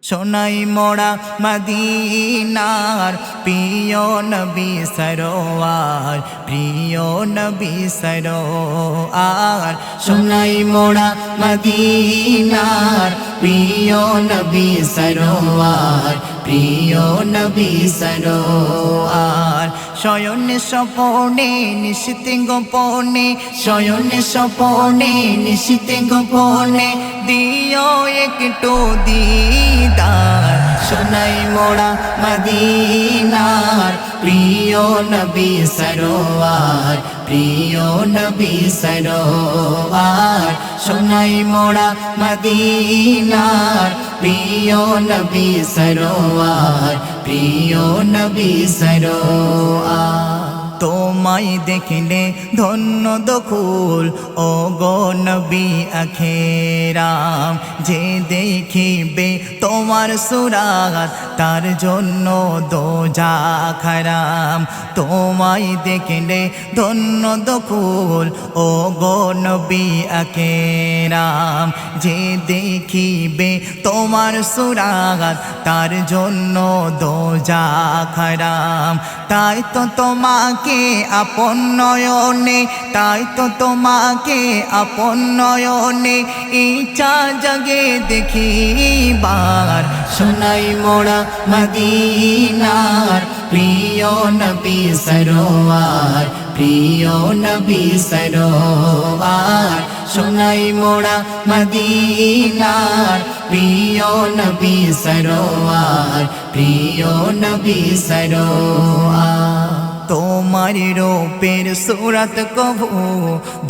সোনাই মোরা মদিনার প্রিয় নবী সরোয়ার, প্রিয় নবী সরোয়ার। সোনাই মোরা মদিনার প্রিয় নবী সরোয়ার, প্রিয় নবী সরোয়ার। শয়নে স্বপনে নিশিতে গোপনে, শয়নে স্বপনে নিশিতে গোপনে দিও একটু দিদার। সোনাই মোরা মদিনার প্রিয় নবী সরোয়ার, প্রিয় নবী সরোয়ার। সোনাই মোরা মদিনার প্রিয় নবী সরোয়ার, প্রিয় নবী সরোয়ার। তোমায় দেখলে ধন্য দখুল ও গো নবী আখেরাম, যে দেখিবে তোমার সুরাত তার জন্য দোজাখ হারাম। তোমায় দেখলে ধন্য দখুল ও গো নবী আখেরাম, যে দেখিবে তোমার সুরাত তার জন্য দোজাখ হারাম। তাই তো তোমাকে আপন নয়নে, তাই তো তোমাকে আপন নয়নে ইচ্ছা জাগে দেখিবার। সোনাই মোরা মদিনার প্রিয় নবী সরোয়ার, প্রিয় নবী সরোয়ার। সোনাই মোরা মদিনার প্রিয় নবী সরোয়ার, প্রিয় নবী সরোয়ার। তোমার রূপের সুরত কভু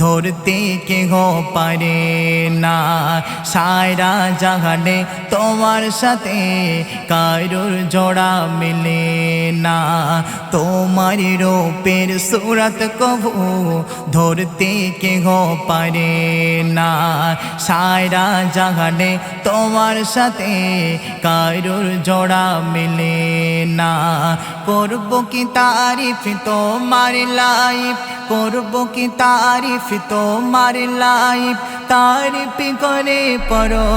ধরতে কেহ পারে না, সারা জাগানে তোমার সাথে কারুর জোড়া মিলে না। তোমার রূপের সুরত কভু ধরতে কেহ পারে না, সারা জাগানে তোমার সাথে কারুর জোড়া মিলে না। করব কি তারিফ তোমার লাইফ, করব কি তারিফ তোমার লাইফ, তারিফ করে পড়ো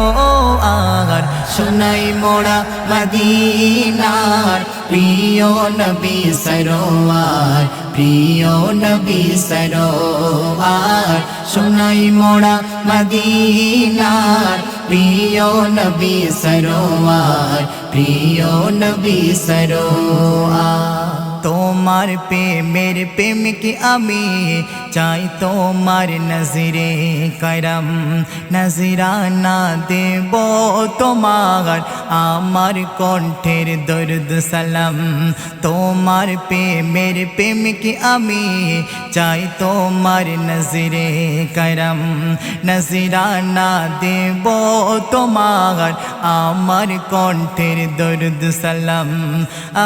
আর। সোনাই মোরা মদিনার প্রিয় নবী সরোয়ার, প্রিয় নবী সরোয়ার। সোনাই মোরা মদিনার প্রিয় নবী সরোয়ার, প্রিয় নবী সরোয়ার। তোমার প্রেমের প্রেমিক আমি চাই তোমার নজরে করম, নজরানা দেব তোমার আমার কণ্ঠের দরুদ সালাম। তোমার প্রেমের প্রেমিক আমি চাই তোমার নজরে করম, নজরানা দেব তোমার আমার কণ্ঠের দরুদ সালাম।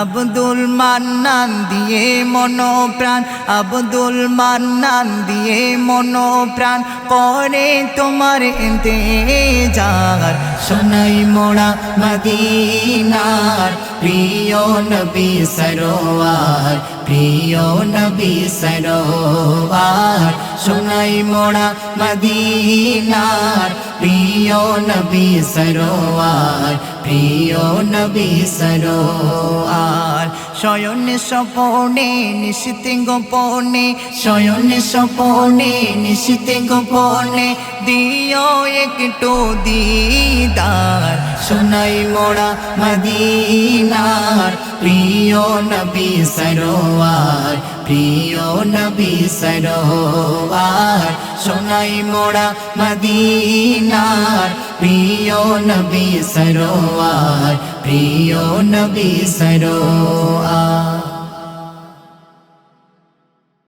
আব্দুল মান্নান দিয়ে মনো প্রাণ, আব্দুল মান্নান দিয়ে মনো প্রাণ করে তোমার ইন্তেজার। সোনাই মোরা মদিনার প্রিয় নবী সরোয়ার, প্রিয় নবী সরোয়ার। সোনাই মোরা মদিনার প্রিয় নবী সরোয়ার, প্রিয় নবী সরোয়ার। শয়নে স্বপনে নিশিতে গোপনে, শয়নে স্বপনে নিশিতে গোপনে দিও একটু দিদার। সোনাই মোরা মদিনার প্রিয় নবী সরোয়ার, প্রিয় নবী সরোয়ার। সোনাই মোরা মদিনার প্রিয় নবী সরোয়ার, প্রিয় নবী সরোয়ার।